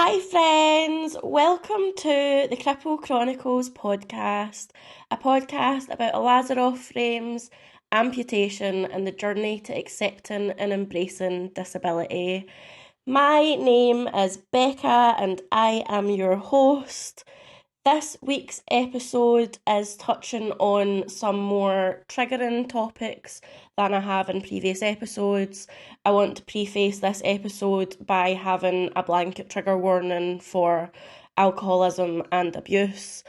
Hi friends, welcome to the Cripple Chronicles podcast, a podcast about a Lazaroff frames, amputation and the journey to accepting and embracing disability. My name is Becca and I am your host. This week's episode is touching on some more triggering topics than I have in previous episodes. I want to preface this episode by having a blanket trigger warning for alcoholism and abuse.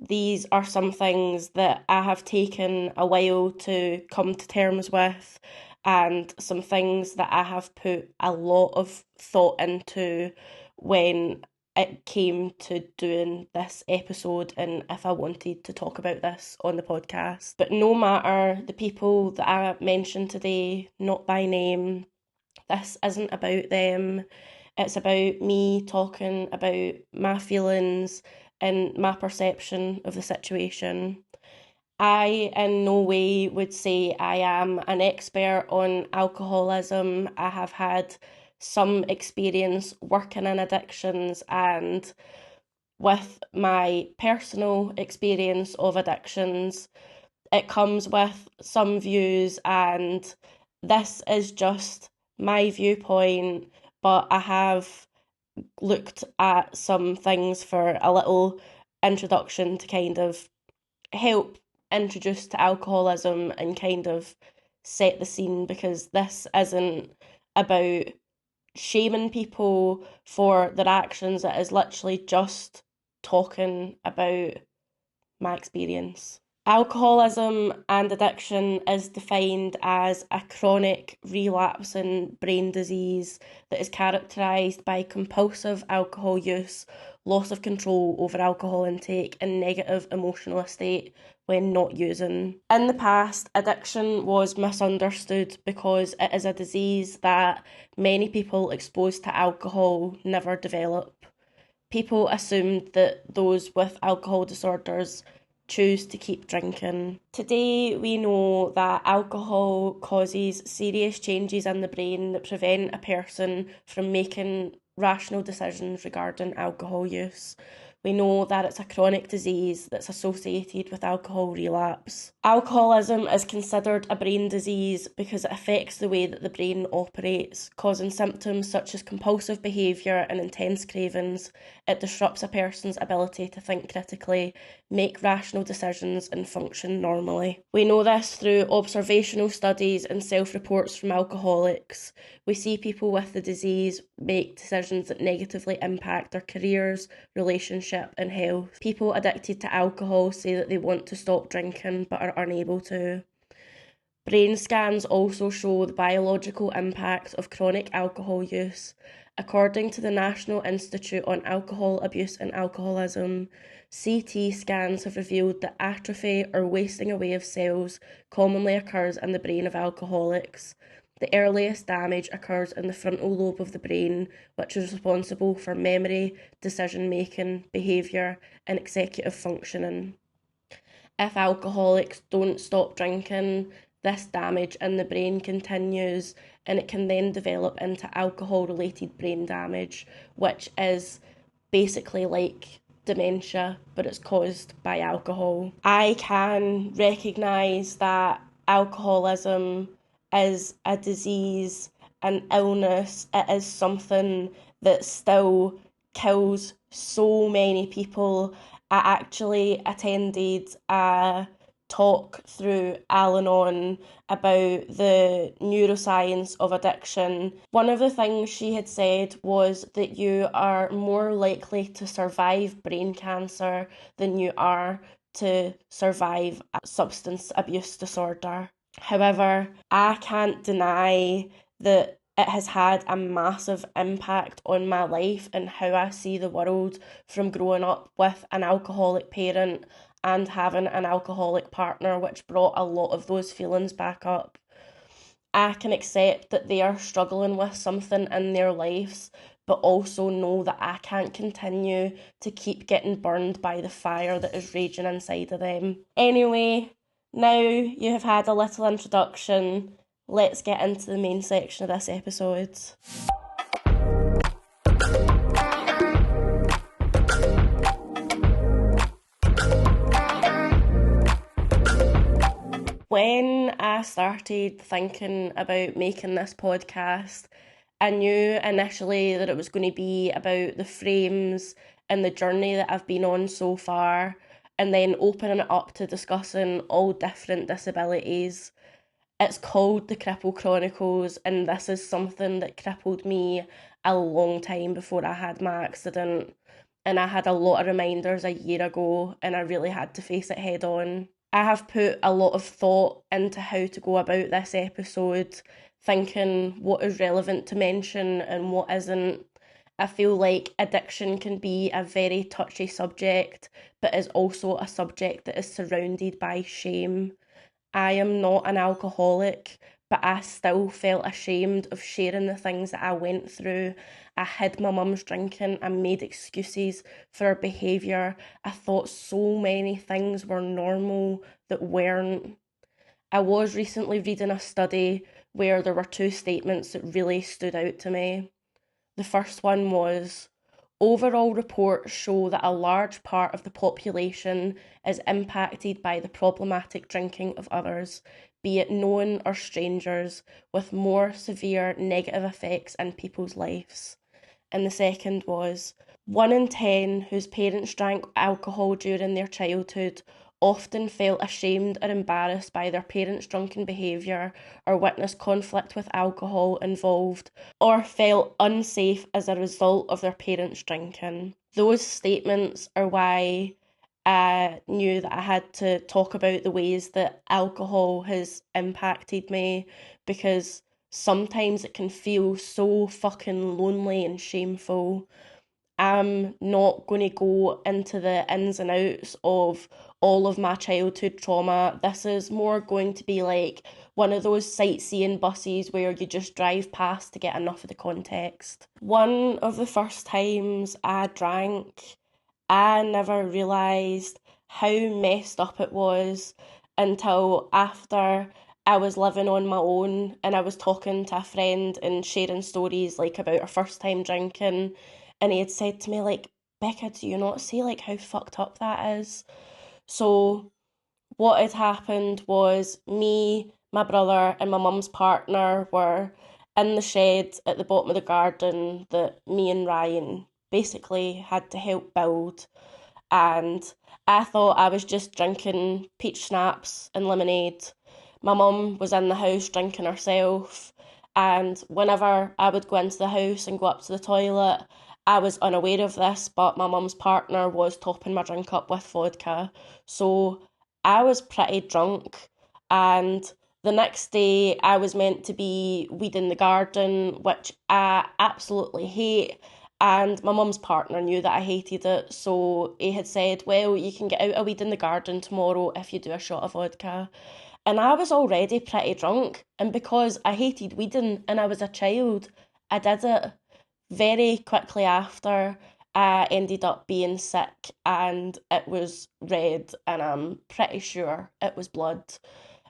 These are some things that I have taken a while to come to terms with, and some things that I have put a lot of thought into when it came to doing this episode and if I wanted to talk about this on the podcast. But no matter the people that I mentioned today, not by name, this isn't about them. It's about me talking about my feelings and my perception of the situation. I in no way would say I am an expert on alcoholism. I have had some experience working in addictions, and with my personal experience of addictions, it comes with some views, and this is just my viewpoint, but I have looked at some things for a little introduction to kind of help introduce to alcoholism and kind of set the scene, because this isn't about shaming people for their actions. It is literally just talking about my experience. Alcoholism and addiction is defined as a chronic relapsing brain disease that is characterised by compulsive alcohol use, loss of control over alcohol intake, and negative emotional state when not using. In the past, addiction was misunderstood because it is a disease that many people exposed to alcohol never develop. People assumed that those with alcohol disorders choose to keep drinking. Today, we know that alcohol causes serious changes in the brain that prevent a person from making rational decisions regarding alcohol use. We know that it's a chronic disease that's associated with alcohol relapse. Alcoholism is considered a brain disease because it affects the way that the brain operates, causing symptoms such as compulsive behaviour and intense cravings. It disrupts a person's ability to think critically, make rational decisions and function normally. We know this through observational studies and self-reports from alcoholics. We see people with the disease make decisions that negatively impact their careers, relationships and health. People addicted to alcohol say that they want to stop drinking but are unable to. Brain scans also show the biological impact of chronic alcohol use. According to the National Institute on Alcohol Abuse and Alcoholism, CT scans have revealed that atrophy or wasting away of cells commonly occurs in the brain of alcoholics. The earliest damage occurs in the frontal lobe of the brain, which is responsible for memory, decision-making, behaviour and executive functioning. If alcoholics don't stop drinking, this damage in the brain continues, and it can then develop into alcohol-related brain damage, which is basically like dementia, but it's caused by alcohol. I can recognise that alcoholism is a disease, an illness. It is something that still kills so many people. I actually attended a talk through Al-Anon about the neuroscience of addiction. One of the things she had said was that you are more likely to survive brain cancer than you are to survive a substance abuse disorder. However, I can't deny that it has had a massive impact on my life and how I see the world, from growing up with an alcoholic parent and having an alcoholic partner, which brought a lot of those feelings back up. I can accept that they are struggling with something in their lives, but also know that I can't continue to keep getting burned by the fire that is raging inside of them. Anyway, now you have had a little introduction, let's get into the main section of this episode. When I started thinking about making this podcast, I knew initially that it was going to be about the frames and the journey that I've been on so far, and then opening it up to discussing all different disabilities. It's called the Cripple Chronicles, and this is something that crippled me a long time before I had my accident. And I had a lot of reminders a year ago, and I really had to face it head on. I have put a lot of thought into how to go about this episode, thinking what is relevant to mention and what isn't. I feel like addiction can be a very touchy subject, but is also a subject that is surrounded by shame. I am not an alcoholic, but I still felt ashamed of sharing the things that I went through. I hid my mum's drinking, I made excuses for her behaviour. I thought so many things were normal that weren't. I was recently reading a study where there were two statements that really stood out to me. The first one was, overall reports show that a large part of the population is impacted by the problematic drinking of others, be it known or strangers, with more severe negative effects in people's lives. And the second was, 1 in 10 whose parents drank alcohol during their childhood often felt ashamed or embarrassed by their parents' drunken behaviour, or witnessed conflict with alcohol involved, or felt unsafe as a result of their parents' drinking. Those statements are why I knew that I had to talk about the ways that alcohol has impacted me, because sometimes it can feel so fucking lonely and shameful. I'm not going to go into the ins and outs of all of my childhood trauma. This is more going to be like one of those sightseeing buses where you just drive past to get enough of the context. One of the first times I drank, I never realised how messed up it was until after I was living on my own and I was talking to a friend and sharing stories like about our first time drinking, and he had said to me like, Becca, do you not see like how fucked up that is? So what had happened was me, my brother and my mum's partner were in the shed at the bottom of the garden that me and Ryan basically had to help build, and I thought I was just drinking peach schnapps and lemonade. My mum was in the house drinking herself, and whenever I would go into the house and go up to the toilet, I was unaware of this, but my mum's partner was topping my drink up with vodka. So I was pretty drunk, and the next day I was meant to be weeding the garden, which I absolutely hate. And my mum's partner knew that I hated it, so he had said, well, you can get out a weed in the garden tomorrow if you do a shot of vodka. And I was already pretty drunk, and because I hated weeding and I was a child, I did it. Very quickly after, I ended up being sick, and it was red, and I'm pretty sure it was blood.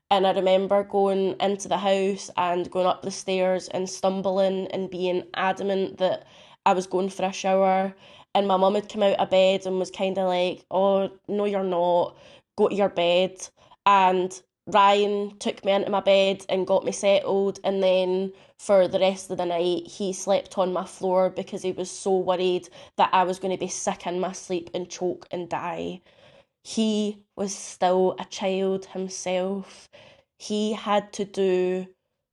And I remember going into the house and going up the stairs and stumbling and being adamant that I was going for a shower. And my mum had come out of bed and was kind of like, oh, no, you're not. Go to your bed. And Ryan took me into my bed and got me settled. And then for the rest of the night, he slept on my floor because he was so worried that I was going to be sick in my sleep and choke and die. He was still a child himself. He had to do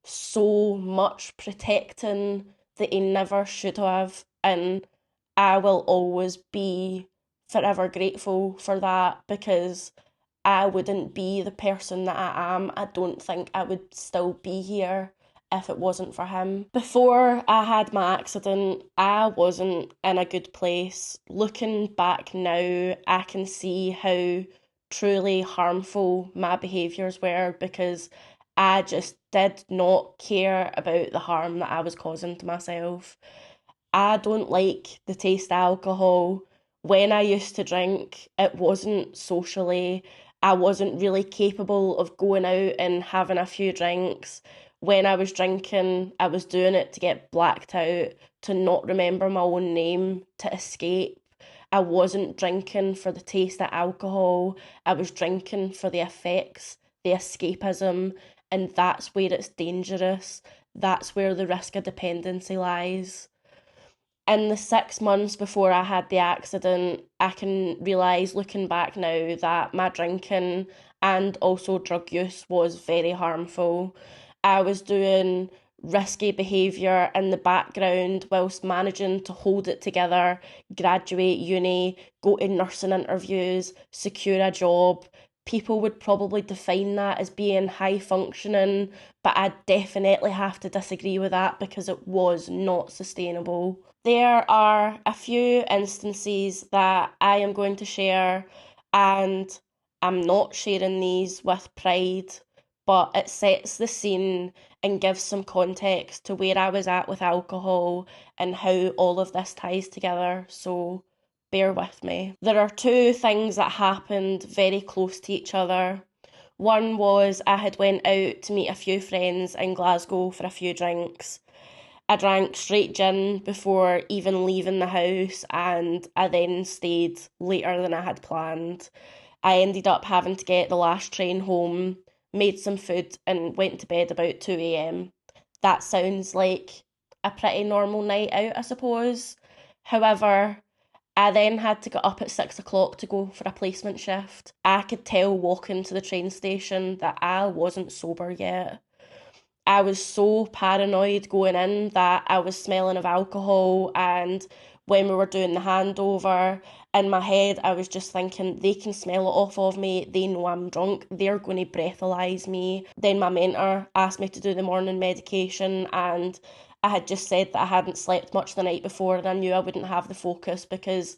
so much protecting that he never should have, and I will always be forever grateful for that, because I wouldn't be the person that I am. I don't think I would still be here if it wasn't for him. Before I had my accident, I wasn't in a good place. Looking back now, I can see how truly harmful my behaviours were, because I just did not care about the harm that I was causing to myself. I don't like the taste of alcohol. When I used to drink, it wasn't socially. I wasn't really capable of going out and having a few drinks. When I was drinking, I was doing it to get blacked out, to not remember my own name, to escape. I wasn't drinking for the taste of alcohol. I was drinking for the effects the escapism, and that's where it's dangerous. That's where the risk of dependency lies. In the 6 months before I had the accident, I can realise, looking back now, that my drinking and also drug use was very harmful. I was doing risky behaviour in the background whilst managing to hold it together, graduate uni, go to nursing interviews, secure a job. People would probably define that as being high functioning, but I definitely have to disagree with that because it was not sustainable. There are a few instances that I am going to share, and I'm not sharing these with pride, but it sets the scene and gives some context to where I was at with alcohol and how all of this ties together. So bear with me. There are two things that happened very close to each other. One was I had went out to meet a few friends in Glasgow for a few drinks. I drank straight gin before even leaving the house, and I then stayed later than I had planned. I ended up having to get the last train home, made some food, and went to bed about 2 a.m. That sounds like a pretty normal night out, I suppose. However, I then had to get up at 6 o'clock to go for a placement shift. I could tell walking to the train station that I wasn't sober yet. I was so paranoid going in that I was smelling of alcohol, and when we were doing the handover, in my head I was just thinking, they can smell it off of me, they know I'm drunk, they're going to breathalyse me. Then my mentor asked me to do the morning medication, and I had just said that I hadn't slept much the night before, and I knew I wouldn't have the focus because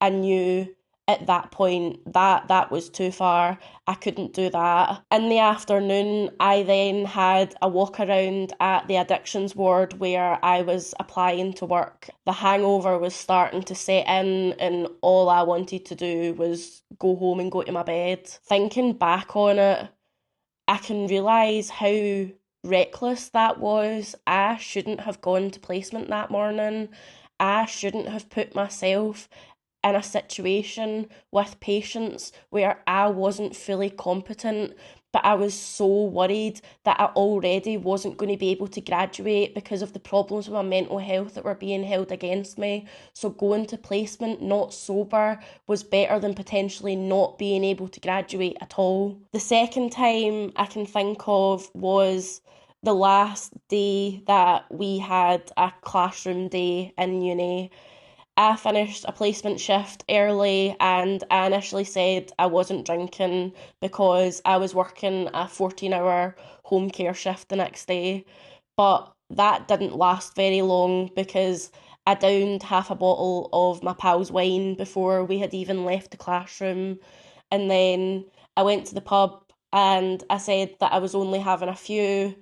I knew at that point that was too far. I couldn't do that. In the afternoon, I then had a walk around at the addictions ward where I was applying to work. The hangover was starting to set in, and all I wanted to do was go home and go to my bed. Thinking back on it, I can realise how reckless that was. I shouldn't have gone to placement that morning. I shouldn't have put myself in a situation with patients where I wasn't fully competent, but I was so worried that I already wasn't going to be able to graduate because of the problems with my mental health that were being held against me. So going to placement not sober was better than potentially not being able to graduate at all. The second time I can think of was the last day that we had a classroom day in uni. I finished a placement shift early, and I initially said I wasn't drinking because I was working a 14-hour home care shift the next day. But that didn't last very long because I downed half a bottle of my pal's wine before we had even left the classroom. And then I went to the pub and I said that I was only having a few,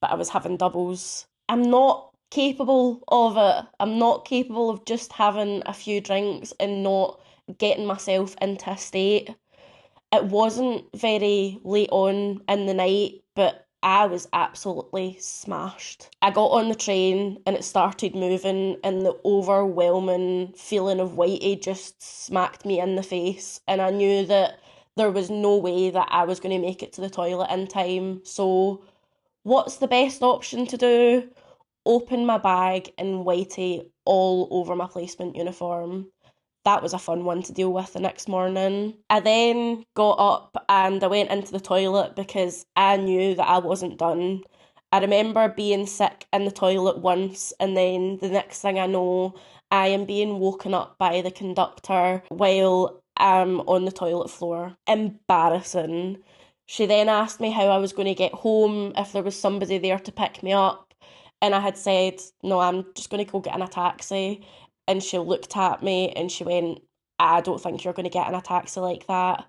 but I was having doubles. I'm not capable of it. I'm not capable of just having a few drinks and not getting myself into a state. It wasn't very late on in the night, but I was absolutely smashed. I got on the train and it started moving, and the overwhelming feeling of whitey just smacked me in the face, and I knew that there was no way that I was going to make it to the toilet in time. So what's the best option to do? Open my bag and whitey all over my placement uniform. That was a fun one to deal with the next morning. I then got up and I went into the toilet because I knew that I wasn't done. I remember being sick in the toilet once, and then the next thing I know, I am being woken up by the conductor while I'm on the toilet floor. Embarrassing. She then asked me how I was going to get home, if there was somebody there to pick me up, and I had said, no, I'm just going to go get in a taxi. And she looked at me and she went, I don't think you're going to get in a taxi like that.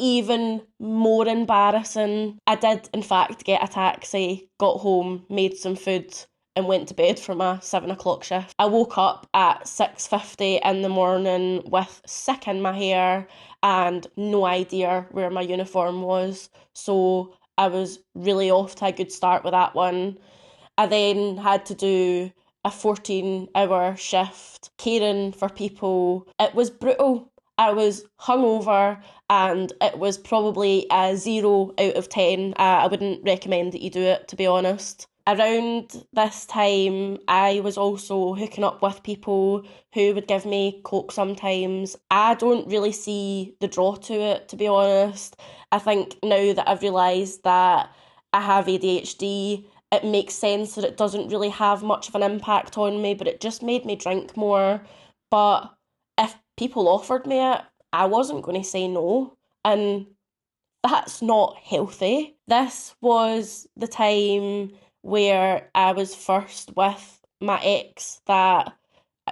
Even more embarrassing. I did, in fact, get a taxi, got home, made some food, and went to bed for my 7 o'clock shift. I woke up at 6:50 in the morning with sick in my hair and no idea where my uniform was. So I was really off to a good start with that one. I then had to do a 14-hour shift caring for people. It was brutal. I was hungover and it was probably a 0 out of 10. I wouldn't recommend that you do it, to be honest. Around this time, I was also hooking up with people who would give me coke sometimes. I don't really see the draw to it, to be honest. I think now that I've realised that I have ADHD, it makes sense that it doesn't really have much of an impact on me, but it just made me drink more. But if people offered me it, I wasn't going to say no. And that's not healthy. This was the time where I was first with my ex that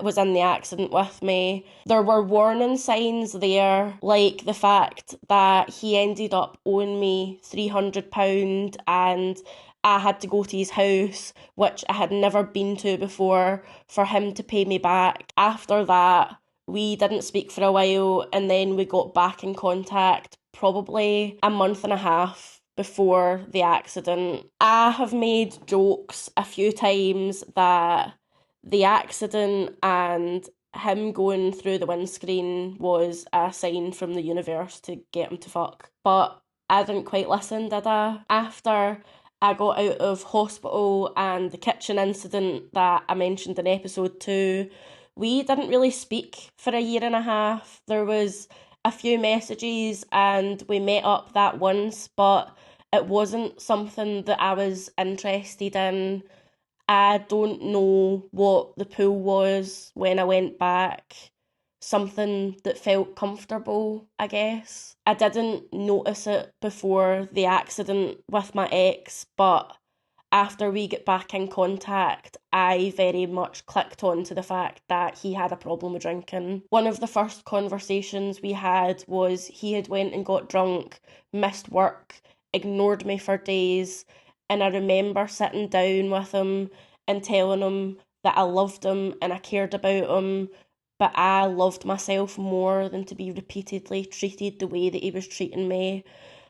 was in the accident with me. There were warning signs there, like the fact that he ended up owing me £300 and I had to go to his house, which I had never been to before, for him to pay me back. After that, we didn't speak for a while and then we got back in contact probably a month and a half before the accident. I have made jokes a few times that the accident and him going through the windscreen was a sign from the universe to get him to fuck. But I didn't quite listen, did I? After I got out of hospital and the kitchen incident that I mentioned in episode 2, we didn't really speak for a year and a half. There was a few messages and we met up that once, but it wasn't something that I was interested in. I don't know what the pull was when I went back. Something that felt comfortable, I guess. I didn't notice it before the accident with my ex, but after we get back in contact, I very much clicked on to the fact that he had a problem with drinking. One of the first conversations we had was he had went and got drunk, missed work, ignored me for days, and I remember sitting down with him and telling him that I loved him and I cared about him, but I loved myself more than to be repeatedly treated the way that he was treating me.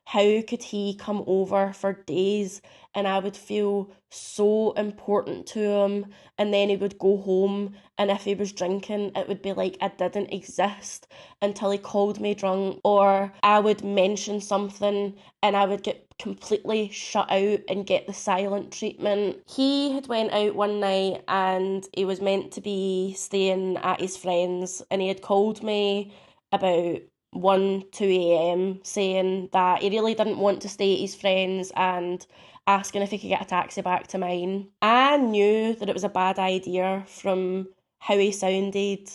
How could he come over for days and I would feel so important to him, and then he would go home and if he was drinking it would be like I didn't exist until he called me drunk, or I would mention something and I would get completely shut out and get the silent treatment. He had went out one night and he was meant to be staying at his friend's and he had called me about 1, 2 a.m. saying that he really didn't want to stay at his friend's and asking if he could get a taxi back to mine. I knew that it was a bad idea from how he sounded,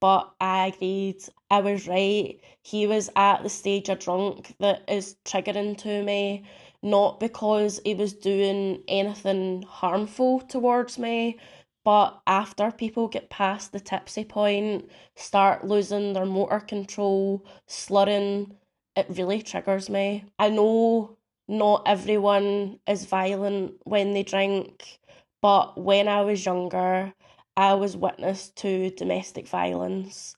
but I agreed. I was right. He was at the stage of drunk that is triggering to me, not because he was doing anything harmful towards me, but after people get past the tipsy point, start losing their motor control, slurring, it really triggers me. I know not everyone is violent when they drink, but when I was younger, I was witness to domestic violence.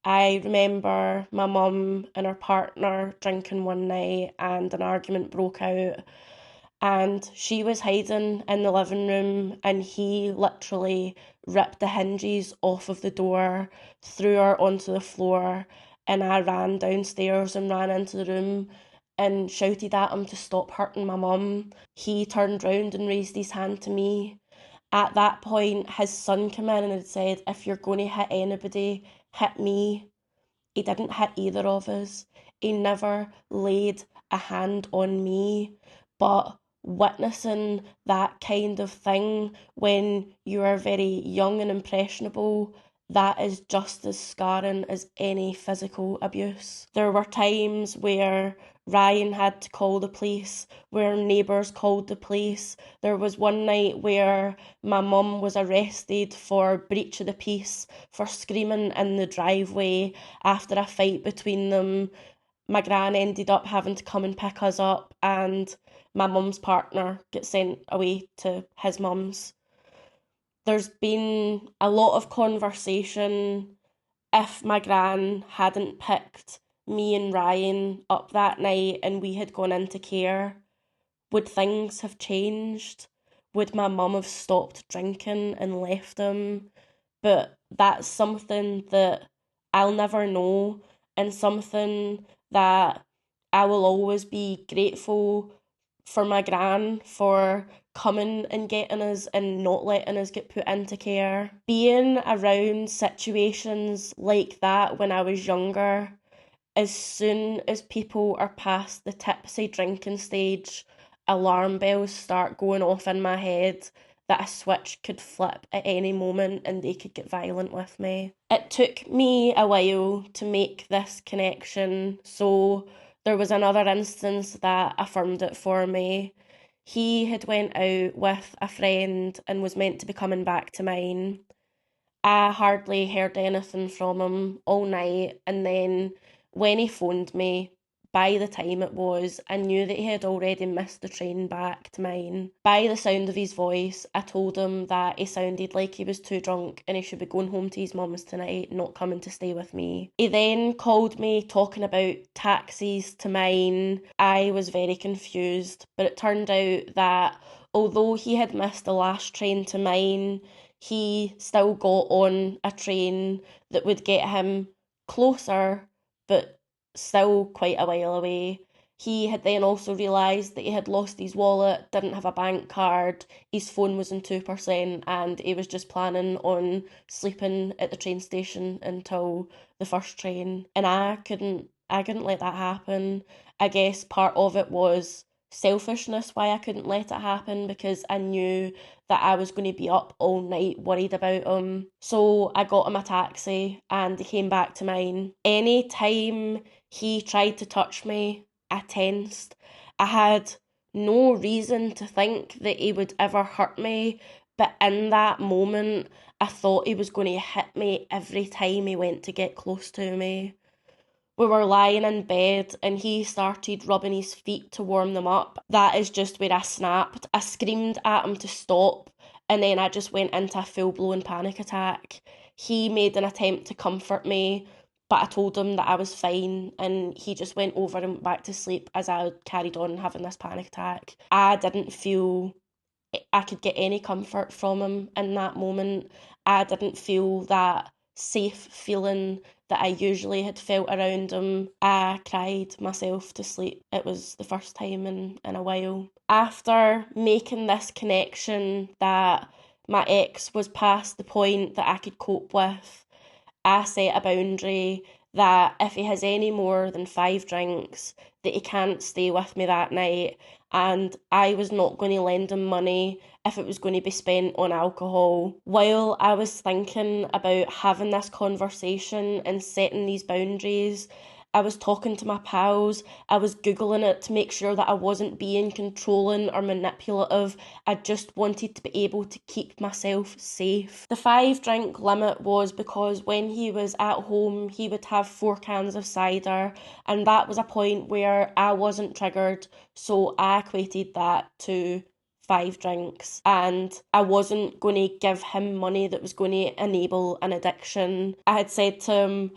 I remember my mum and her partner drinking one night and an argument broke out and she was hiding in the living room and he literally ripped the hinges off of the door, threw her onto the floor, and I ran downstairs and ran into the room and shouted at him to stop hurting my mum. He turned round and raised his hand to me. At that point, his son came in and had said, if you're going to hit anybody, hit me. He didn't hit either of us. He never laid a hand on me. But witnessing that kind of thing when you are very young and impressionable, that is just as scarring as any physical abuse. There were times where Ryan had to call the police, where neighbours called the police. There was one night where my mum was arrested for breach of the peace, for screaming in the driveway after a fight between them. My gran ended up having to come and pick us up, and my mum's partner gets sent away to his mum's. There's been a lot of conversation. If my gran hadn't picked me and Ryan up that night and we had gone into care, would things have changed? Would my mum have stopped drinking and left him? But that's something that I'll never know. and something that I will always be grateful for my gran for coming and getting us and not letting us get put into care. Being around situations like that when I was younger, as soon as people are past the tipsy drinking stage, alarm bells start going off in my head that a switch could flip at any moment and they could get violent with me. It took me a while to make this connection, so there was another instance that affirmed it for me. He had went out with a friend and was meant to be coming back to mine. I hardly heard anything from him all night, and then when he phoned me, by the time it was, I knew that he had already missed the train back to mine. By the sound of his voice, I told him that he sounded like he was too drunk and he should be going home to his mum's tonight, not coming to stay with me. He then called me talking about taxis to mine. I was very confused, but it turned out that although he had missed the last train to mine, he still got on a train that would get him closer, but still quite a while away. He had then also realised that he had lost his wallet, didn't have a bank card, his phone was in 2%, and he was just planning on sleeping at the train station until the first train. And I couldn't let that happen. I guess part of it was selfishness why I couldn't let it happen, because I knew that I was going to be up all night worried about him. So I got him a taxi and he came back to mine. Any time he tried to touch me, I tensed. I had no reason to think that he would ever hurt me, but in that moment, I thought he was going to hit me every time he went to get close to me. We were lying in bed and he started rubbing his feet to warm them up. That is just where I snapped. I screamed at him to stop, and then I just went into a full-blown panic attack. He made an attempt to comfort me, but I told him that I was fine, and he just went over and went back to sleep as I carried on having this panic attack. I didn't feel I could get any comfort from him in that moment. I didn't feel that safe feeling that I usually had felt around him. I cried myself to sleep. It was the first time in a while. After making this connection that my ex was past the point that I could cope with, I set a boundary that if he has any more than 5 drinks, that he can't stay with me that night, and I was not going to lend him money if it was going to be spent on alcohol. While I was thinking about having this conversation and setting these boundaries, I was talking to my pals, I was Googling it to make sure that I wasn't being controlling or manipulative. I just wanted to be able to keep myself safe. The 5 drink limit was because when he was at home, he would have 4 cans of cider, and that was a point where I wasn't triggered, so I equated that to 5 drinks, and I wasn't going to give him money that was going to enable an addiction. I had said to him,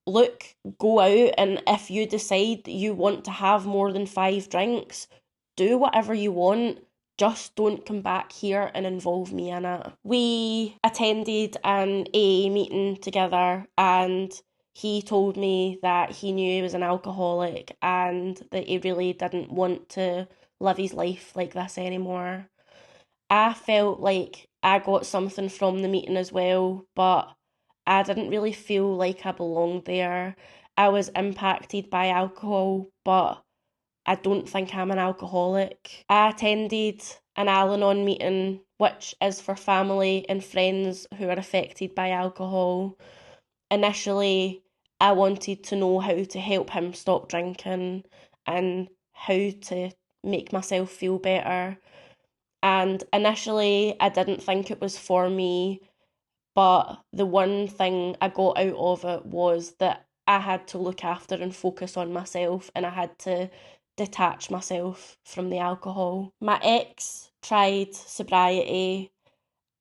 look, go out, and if you decide that you want to have more than 5 drinks, do whatever you want. Just don't come back here and involve me in it. We attended an AA meeting together, and he told me that he knew he was an alcoholic and that he really didn't want to live his life like this anymore. I felt like I got something from the meeting as well, but I didn't really feel like I belonged there. I was impacted by alcohol, but I don't think I'm an alcoholic. I attended an Al-Anon meeting, which is for family and friends who are affected by alcohol. Initially, I wanted to know how to help him stop drinking and how to make myself feel better. And initially, I didn't think it was for me, but the one thing I got out of it was that I had to look after and focus on myself, and I had to detach myself from the alcohol. My ex tried sobriety.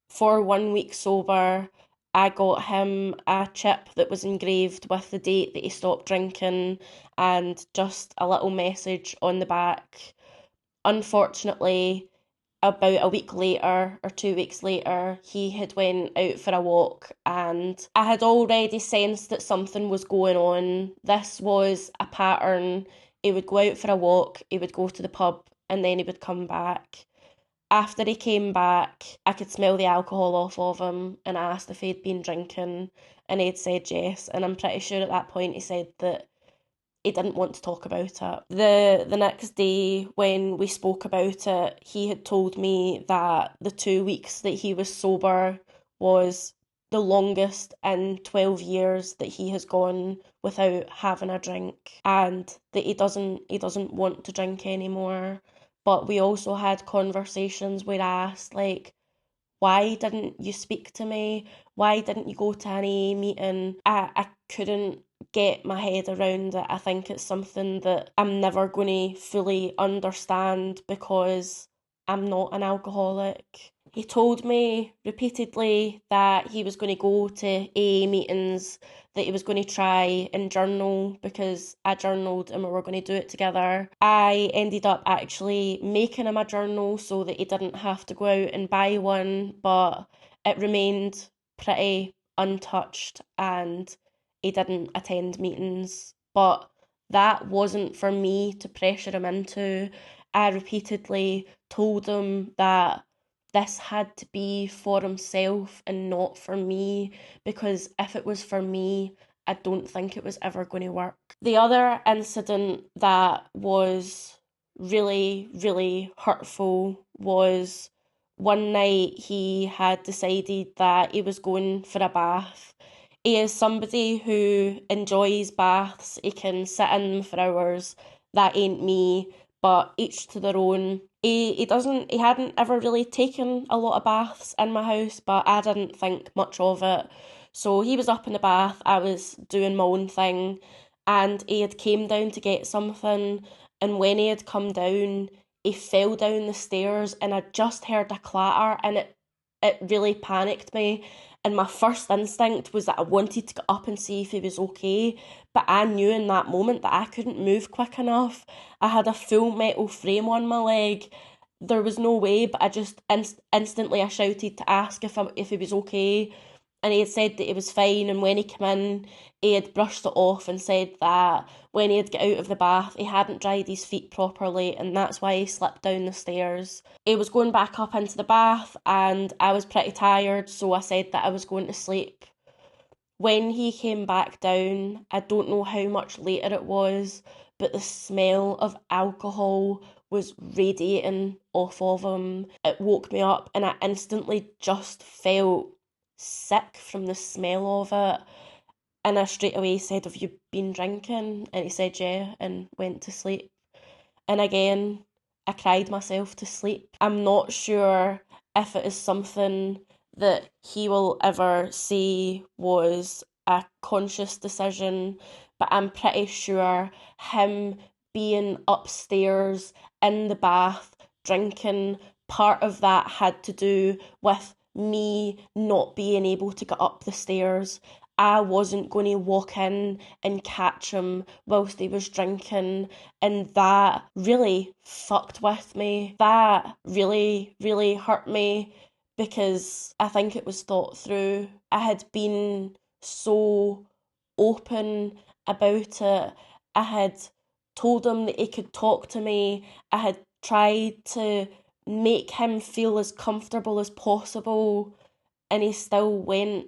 For 1 week sober, I got him a chip that was engraved with the date that he stopped drinking and just a little message on the back. Unfortunately, about a week later or 2 weeks later, he had went out for a walk, and I had already sensed that something was going on. This was a pattern. He would go out for a walk, he would go to the pub, and then he would come back. After he came back, I could smell the alcohol off of him, and I asked if he'd been drinking, and he'd said yes, and I'm pretty sure at that point he said that he didn't want to talk about it. The next day when we spoke about it, he had told me that the 2 weeks that he was sober was the longest in 12 years that he has gone without having a drink, and that he doesn't want to drink anymore. But we also had conversations where I asked, like, why didn't you speak to me? Why didn't you go to an AA meeting? I couldn't get my head around it. I think it's something that I'm never going to fully understand because I'm not an alcoholic. He told me repeatedly that he was going to go to AA meetings, that he was going to try and journal because I journaled and we were going to do it together. I ended up actually making him a journal so that he didn't have to go out and buy one, but it remained pretty untouched and he didn't attend meetings. But that wasn't for me to pressure him into. I repeatedly told him that this had to be for himself and not for me, because if it was for me, I don't think it was ever going to work. The other incident that was really, really hurtful was one night he had decided that he was going for a bath. He is somebody who enjoys baths, he can sit in them for hours. That ain't me, but each to their own. He hadn't ever really taken a lot of baths in my house, but I didn't think much of it. So he was up in the bath, I was doing my own thing, and he had came down to get something, and when he had come down, he fell down the stairs, and I just heard a clatter, and it really panicked me. And my first instinct was that I wanted to get up and see if he was okay, but I knew in that moment that I couldn't move quick enough. I had a full metal frame on my leg. There was no way, but I just instantly I shouted to ask if he was okay, and he had said that he was fine. And when he came in, he had brushed it off and said that when he had got out of the bath, he hadn't dried his feet properly, and that's why he slipped down the stairs. He was going back up into the bath, and I was pretty tired, so I said that I was going to sleep. When he came back down, I don't know how much later it was, but the smell of alcohol was radiating off of him. It woke me up, and I instantly just felt sick from the smell of it. And I straight away said, "Have you been drinking?" And he said, "Yeah," and went to sleep. And again, I cried myself to sleep. I'm not sure if it is something that he will ever say was a conscious decision, but I'm pretty sure him being upstairs in the bath drinking, part of that had to do with me not being able to get up the stairs. I wasn't going to walk in and catch him whilst he was drinking, and that really fucked with me. That really, really hurt me because I think it was thought through. I had been so open about it. I had told him that he could talk to me. I had tried to make him feel as comfortable as possible, and he still went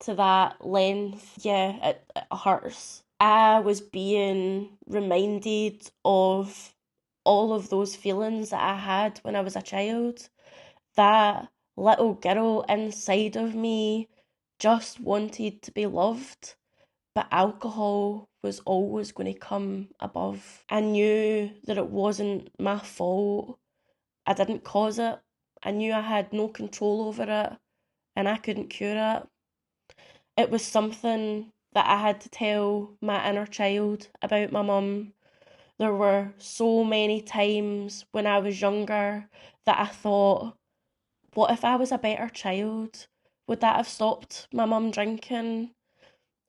to that length. Yeah, it hurts. I was being reminded of all of those feelings that I had when I was a child. That little girl inside of me just wanted to be loved, but alcohol was always going to come above. I knew that it wasn't my fault. I didn't cause it. I knew I had no control over it, and I couldn't cure it. It was something that I had to tell my inner child about my mum. There were so many times when I was younger that I thought, what if I was a better child? Would that have stopped my mum drinking?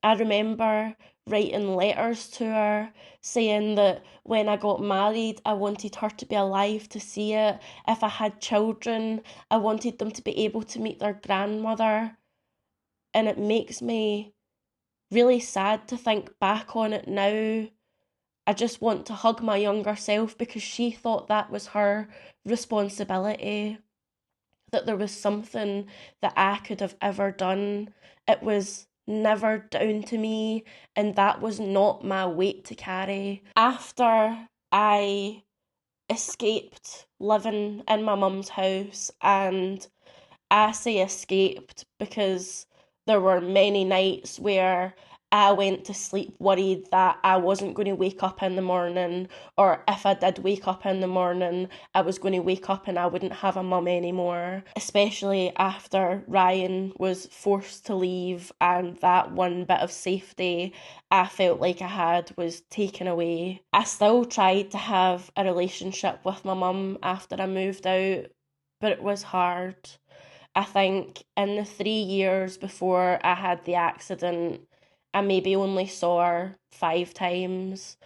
I remember writing letters to her saying that when I got married, I wanted her to be alive to see it. If I had children, I wanted them to be able to meet their grandmother. And it makes me really sad to think back on it now. I just want to hug my younger self because she thought that was her responsibility, that there was something that I could have ever done. It was never down to me, and that was not my weight to carry. After I escaped living in my mum's house, and I say escaped because there were many nights where I went to sleep worried that I wasn't going to wake up in the morning, or if I did wake up in the morning, I was going to wake up and I wouldn't have a mum anymore. Especially after Ryan was forced to leave and that one bit of safety I felt like I had was taken away. I still tried to have a relationship with my mum after I moved out, but it was hard. I think in the 3 years before I had the accident, I maybe only saw her 5 times.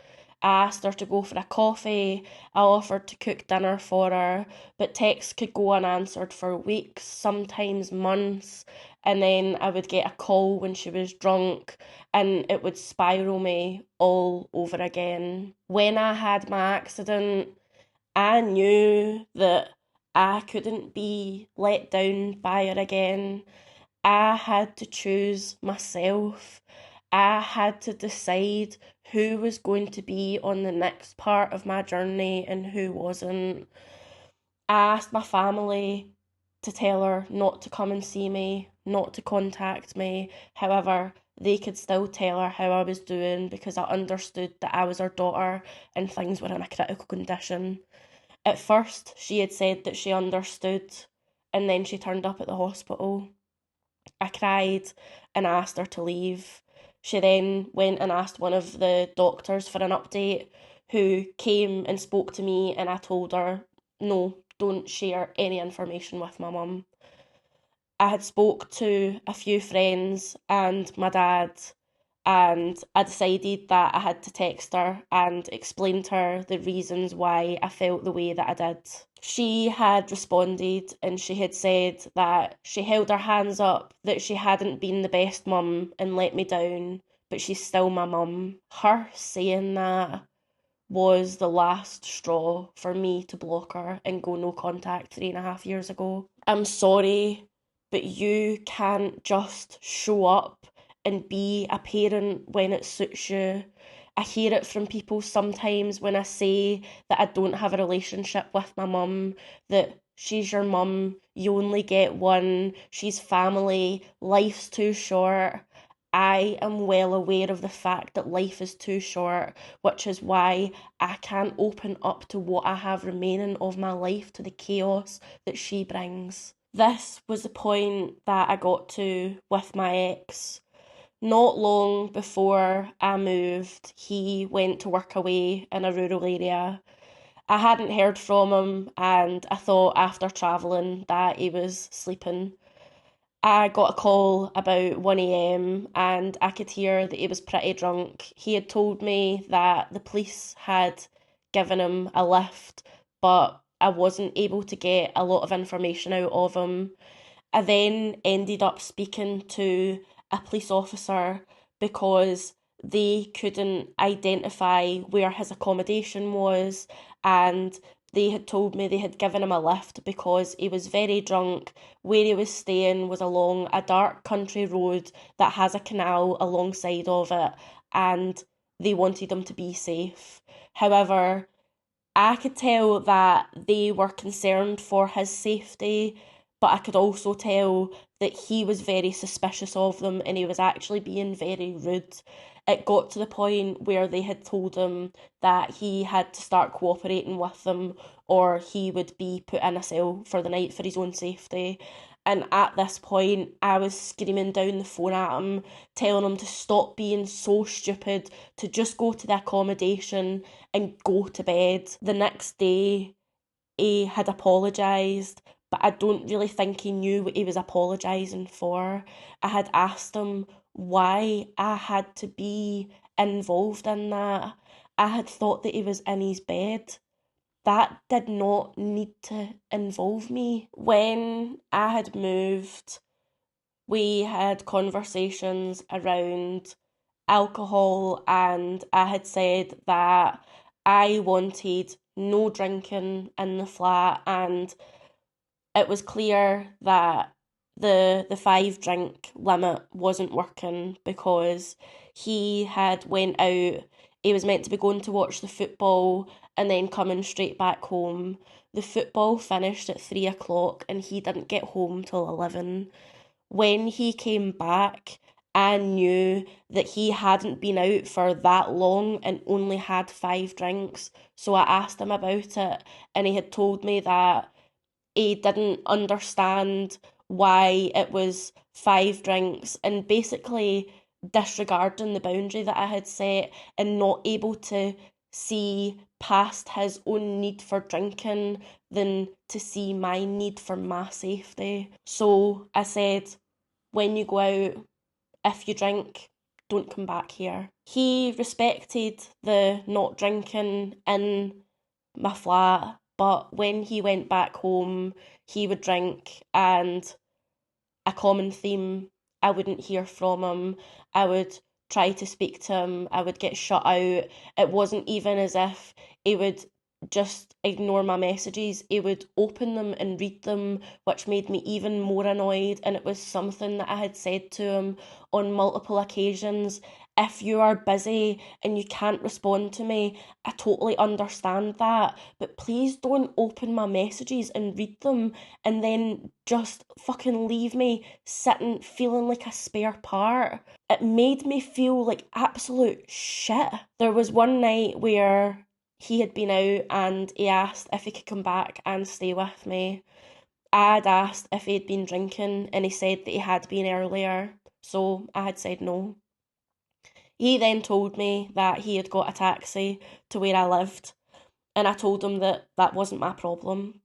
I asked her to go for a coffee, I offered to cook dinner for her, but texts could go unanswered for weeks, sometimes months, and then I would get a call when she was drunk, and it would spiral me all over again. When I had my accident, I knew that I couldn't be let down by her again. I had to choose myself. I had to decide who was going to be on the next part of my journey and who wasn't. I asked my family to tell her not to come and see me, not to contact me. However, they could still tell her how I was doing because I understood that I was her daughter and things were in a critical condition. At first, she had said that she understood, and then she turned up at the hospital. I cried and asked her to leave. She then went and asked one of the doctors for an update, who came and spoke to me, and I told her, no, don't share any information with my mum. I had spoke to a few friends and my dad, and I decided that I had to text her and explain to her the reasons why I felt the way that I did. She had responded and she had said that she held her hands up, that she hadn't been the best mum and let me down, but she's still my mum. Her saying that was the last straw for me to block her and go no contact 3.5 years ago. I'm sorry, but you can't just show up and be a parent when it suits you. I hear it from people sometimes when I say that I don't have a relationship with my mum, that she's your mum, you only get one, she's family, life's too short. I am well aware of the fact that life is too short, which is why I can't open up to what I have remaining of my life to the chaos that she brings. This was the point that I got to with my ex. Not long before I moved, he went to work away in a rural area. I hadn't heard from him, and I thought after travelling that he was sleeping. I got a call about 1 a.m. and I could hear that he was pretty drunk. He had told me that the police had given him a lift, but I wasn't able to get a lot of information out of him. I then ended up speaking to a police officer because they couldn't identify where his accommodation was, and they had told me they had given him a lift because he was very drunk. Where he was staying was along a dark country road that has a canal alongside of it, and they wanted him to be safe. However, I could tell that they were concerned for his safety, but I could also tell that he was very suspicious of them and he was actually being very rude. It got to the point where they had told him that he had to start cooperating with them or he would be put in a cell for the night for his own safety. And at this point, I was screaming down the phone at him, telling him to stop being so stupid, to just go to the accommodation and go to bed. The next day, he had apologised, but I don't really think he knew what he was apologising for. I had asked him why I had to be involved in that. I had thought that he was in his bed. That did not need to involve me. When I had moved, we had conversations around alcohol, and I had said that I wanted no drinking in the flat, and it was clear that the 5 drink limit wasn't working because he had went out. He was meant to be going to watch the football and then coming straight back home. The football finished at 3 o'clock and he didn't get home till 11. When he came back, I knew that he hadn't been out for that long and only had 5 drinks. So I asked him about it, and he had told me that he didn't understand why it was 5 drinks, and basically disregarding the boundary that I had set and not able to see past his own need for drinking than to see my need for my safety. So I said, when you go out, if you drink, don't come back here. He respected the not drinking in my flat, but when he went back home, he would drink, and a common theme, I wouldn't hear from him. I would try to speak to him, I would get shut out. It wasn't even as if he would just ignore my messages. He would open them and read them, which made me even more annoyed. And it was something that I had said to him on multiple occasions. If you are busy and you can't respond to me, I totally understand that, but please don't open my messages and read them and then just fucking leave me sitting feeling like a spare part. It made me feel like absolute shit. There was one night where he had been out and he asked if he could come back and stay with me. I'd asked if he'd been drinking and he said that he had been earlier, so I had said no. He then told me that he had got a taxi to where I lived, and I told him that that wasn't my problem.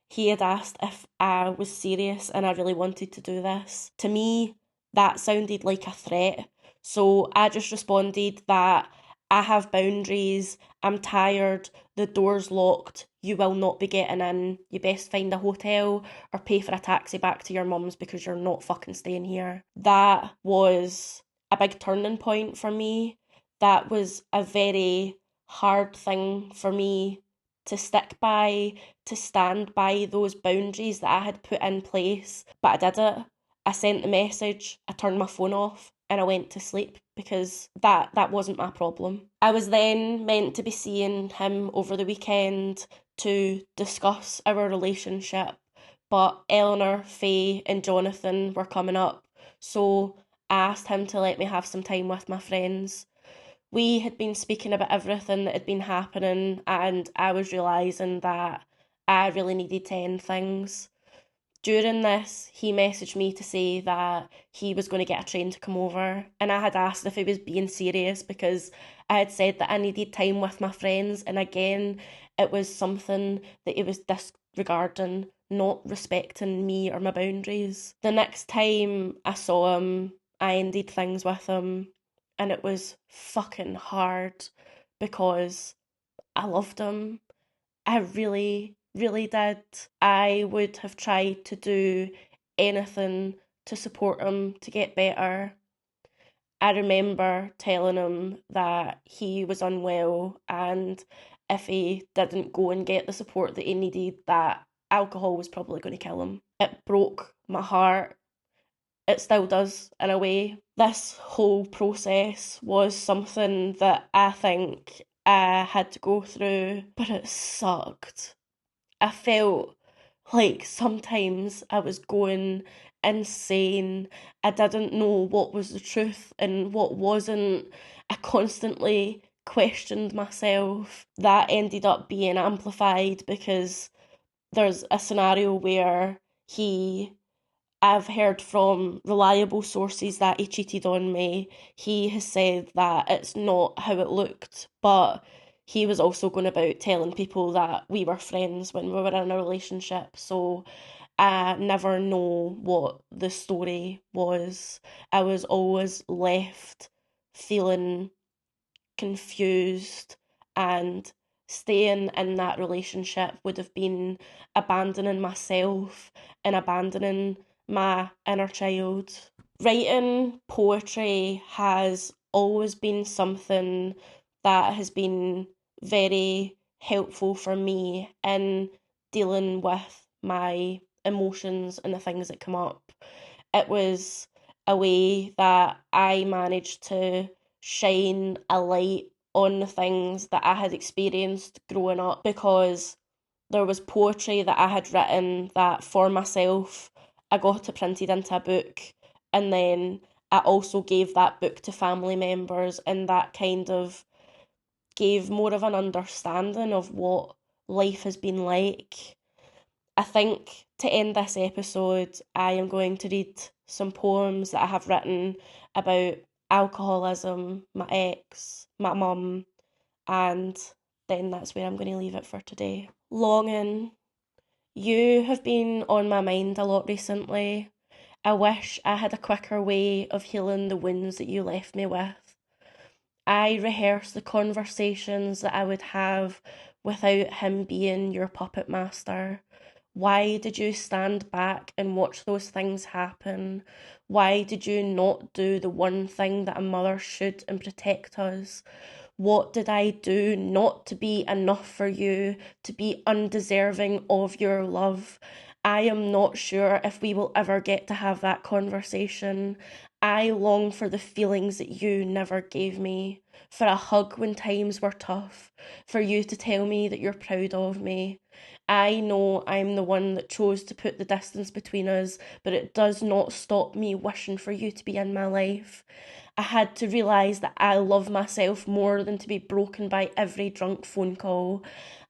He had asked if I was serious and I really wanted to do this. To me, that sounded like a threat. So I just responded that I have boundaries, I'm tired, the door's locked, you will not be getting in, you best find a hotel or pay for a taxi back to your mum's because you're not fucking staying here. That was a big turning point for me. That was a very hard thing for me to stick by, to stand by those boundaries that I had put in place. But I did it. I sent the message, I turned my phone off, and I went to sleep because that wasn't my problem. I was then meant to be seeing him over the weekend to discuss our relationship, but Eleanor, Faye, and Jonathan were coming up, so I asked him to let me have some time with my friends. We had been speaking about everything that had been happening, and I was realising that I really needed to end things. During this, he messaged me to say that he was going to get a train to come over, and I had asked if he was being serious because I had said that I needed time with my friends, and again, it was something that he was disregarding, not respecting me or my boundaries. The next time I saw him, I ended things with him, and it was fucking hard because I loved him. I really, really did. I would have tried to do anything to support him to get better. I remember telling him that he was unwell, and if he didn't go and get the support that he needed, that alcohol was probably going to kill him. It broke my heart. It still does, in a way. This whole process was something that I think I had to go through, but it sucked. I felt like sometimes I was going insane. I didn't know what was the truth and what wasn't. I constantly questioned myself. That ended up being amplified because there's a scenario where I've heard from reliable sources that he cheated on me. He has said that it's not how it looked, but he was also going about telling people that we were friends when we were in a relationship. So I never know what the story was. I was always left feeling confused, and staying in that relationship would have been abandoning myself and abandoning my inner child. Writing poetry has always been something that has been very helpful for me in dealing with my emotions and the things that come up. It was a way that I managed to shine a light on the things that I had experienced growing up, because there was poetry that I had written that for myself I got it printed into a book, and then I also gave that book to family members, and that kind of gave more of an understanding of what life has been like. I think to end this episode, I am going to read some poems that I have written about alcoholism, my ex, my mum, and then that's where I'm going to leave it for today. Longing. You have been on my mind a lot recently. I wish I had a quicker way of healing the wounds that you left me with. I rehearse the conversations that I would have without him being your puppet master. Why did you stand back and watch those things happen? Why did you not do the one thing that a mother should and protect us? What did I do not to be enough for you, to be undeserving of your love? I am not sure if we will ever get to have that conversation. I long for the feelings that you never gave me, for a hug when times were tough, for you to tell me that you're proud of me. I know I'm the one that chose to put the distance between us, but it does not stop me wishing for you to be in my life. I had to realise that I love myself more than to be broken by every drunk phone call.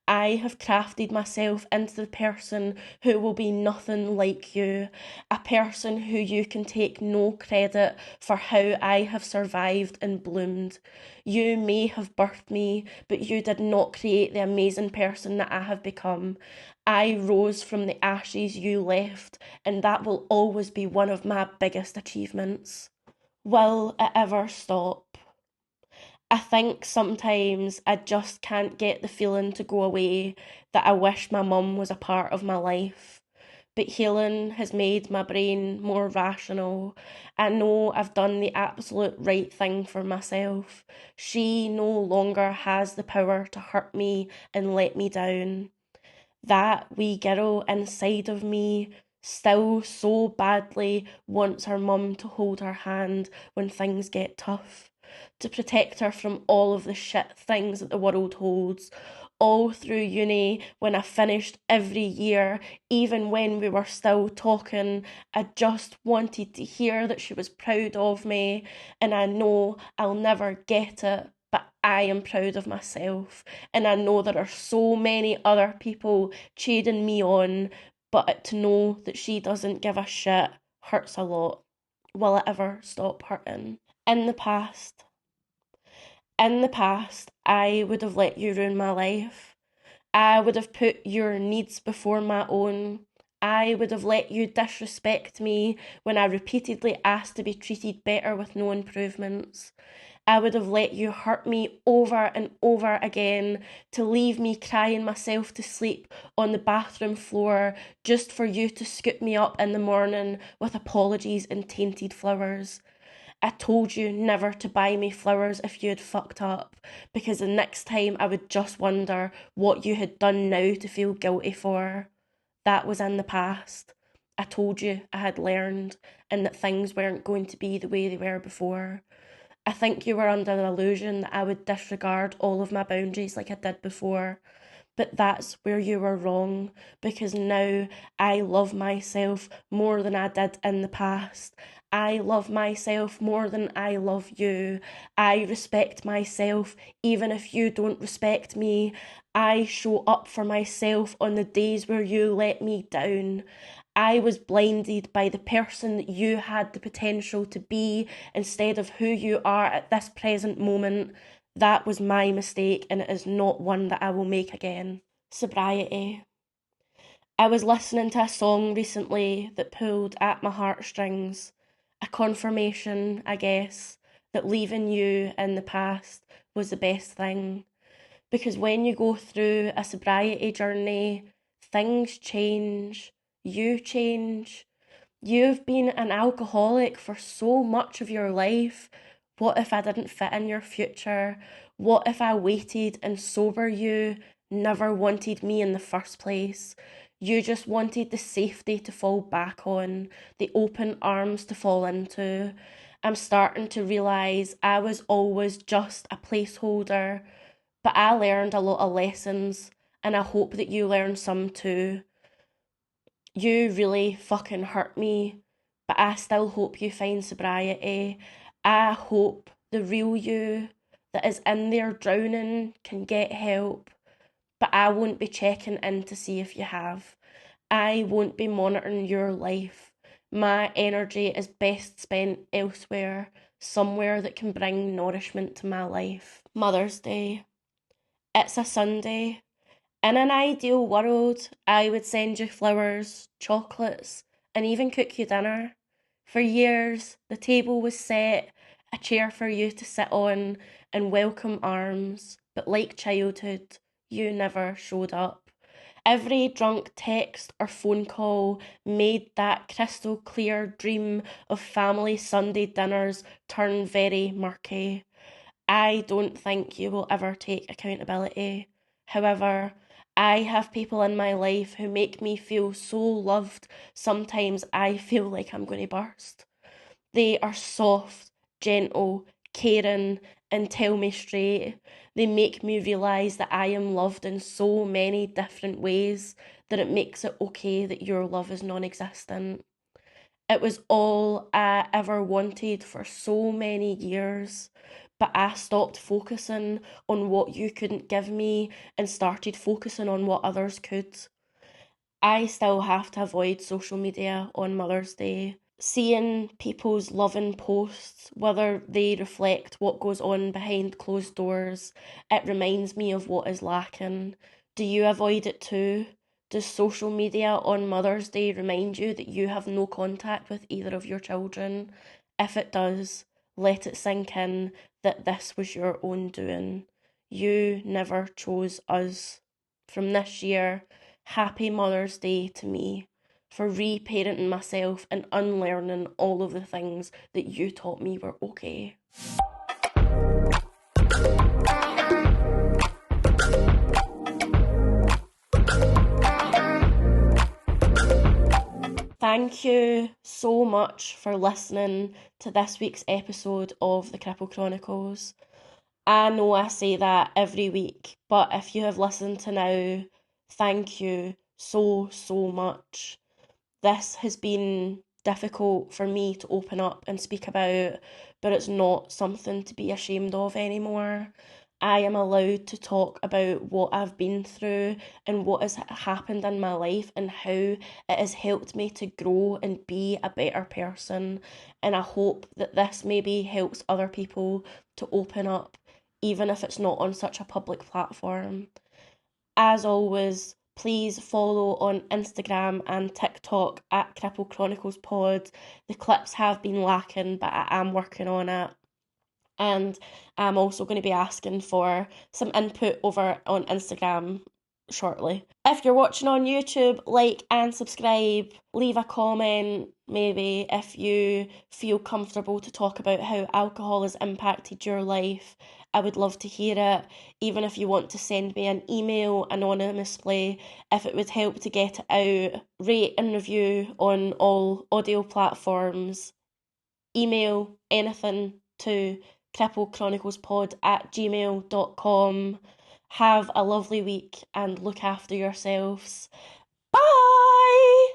I have crafted myself into the person who will be nothing like you, a person who you can take no credit for how I have survived and bloomed. You may have birthed me, but you did not create the amazing person that I have become. I rose from the ashes you left, and that will always be one of my biggest achievements. Will it ever stop? I think sometimes I just can't get the feeling to go away that I wish my mum was a part of my life. But healing has made my brain more rational. I know I've done the absolute right thing for myself. She no longer has the power to hurt me and let me down. That wee girl inside of me still so badly wants her mum to hold her hand when things get tough, to protect her from all of the shit things that the world holds. All through uni, when I finished every year, even when we were still talking, I just wanted to hear that she was proud of me, and I know I'll never get it, but I am proud of myself, and I know there are so many other people cheering me on, but to know that she doesn't give a shit hurts a lot. Will it ever stop hurting? In the past, I would have let you ruin my life. I would have put your needs before my own. I would have let you disrespect me when I repeatedly asked to be treated better with no improvements. I would have let you hurt me over and over again, to leave me crying myself to sleep on the bathroom floor just for you to scoop me up in the morning with apologies and tainted flowers. I told you never to buy me flowers if you had fucked up, because the next time I would just wonder what you had done now to feel guilty for. That was in the past. I told you I had learned, and that things weren't going to be the way they were before. I think you were under the illusion that I would disregard all of my boundaries like I did before. But that's where you were wrong, because now I love myself more than I did in the past. I love myself more than I love you. I respect myself even if you don't respect me. I show up for myself on the days where you let me down. I was blinded by the person that you had the potential to be instead of who you are at this present moment. That was my mistake, and it is not one that I will make again. Sobriety. I was listening to a song recently that pulled at my heartstrings, a confirmation, I guess, that leaving you in the past was the best thing. Because when you go through a sobriety journey, things change, you change. You've been an alcoholic for so much of your life. What if I didn't fit in your future? What if I waited and sober you never wanted me in the first place? You just wanted the safety to fall back on, the open arms to fall into. I'm starting to realise I was always just a placeholder, but I learned a lot of lessons, and I hope that you learn some too. You really fucking hurt me, but I still hope you find sobriety. I hope the real you that is in there drowning can get help, but I won't be checking in to see if you have. I won't be monitoring your life. My energy is best spent elsewhere, somewhere that can bring nourishment to my life. Mother's Day. It's a Sunday. In an ideal world, I would send you flowers, chocolates, and even cook you dinner. For years, the table was set, a chair for you to sit on, and welcome arms, but like childhood, you never showed up. Every drunk text or phone call made that crystal clear dream of family Sunday dinners turn very murky. I don't think you will ever take accountability. However, I have people in my life who make me feel so loved, sometimes I feel like I'm going to burst. They are soft, gentle, caring, and tell me straight. They make me realise that I am loved in so many different ways that it makes it okay that your love is non existent. It was all I ever wanted for so many years, but I stopped focusing on what you couldn't give me and started focusing on what others could. I still have to avoid social media on Mother's Day. Seeing people's loving posts, whether they reflect what goes on behind closed doors, it reminds me of what is lacking. Do you avoid it too? Does social media on Mother's Day remind you that you have no contact with either of your children? If it does, let it sink in that this was your own doing. You never chose us. From this year, happy Mother's Day to me for reparenting myself and unlearning all of the things that you taught me were okay. Thank you so much for listening to this week's episode of the Cripple Chronicles. I know I say that every week, but if you have listened to now, thank you so much. This has been difficult for me to open up and speak about, but it's not something to be ashamed of anymore. I am allowed to talk about what I've been through and what has happened in my life and how it has helped me to grow and be a better person. And I hope that this maybe helps other people to open up, even if it's not on such a public platform. As always, please follow on Instagram and TikTok at Cripple Chronicles Pod. The clips have been lacking, but I am working on it. And I'm also going to be asking for some input over on Instagram shortly. If you're watching on YouTube, like and subscribe, leave a comment maybe if you feel comfortable to talk about how alcohol has impacted your life. I would love to hear it, even if you want to send me an email anonymously, if it would help to get it out. Rate and review on all audio platforms. Email anything to cripplecechroniclespod@gmail.com. Have a lovely week and look after yourselves. Bye!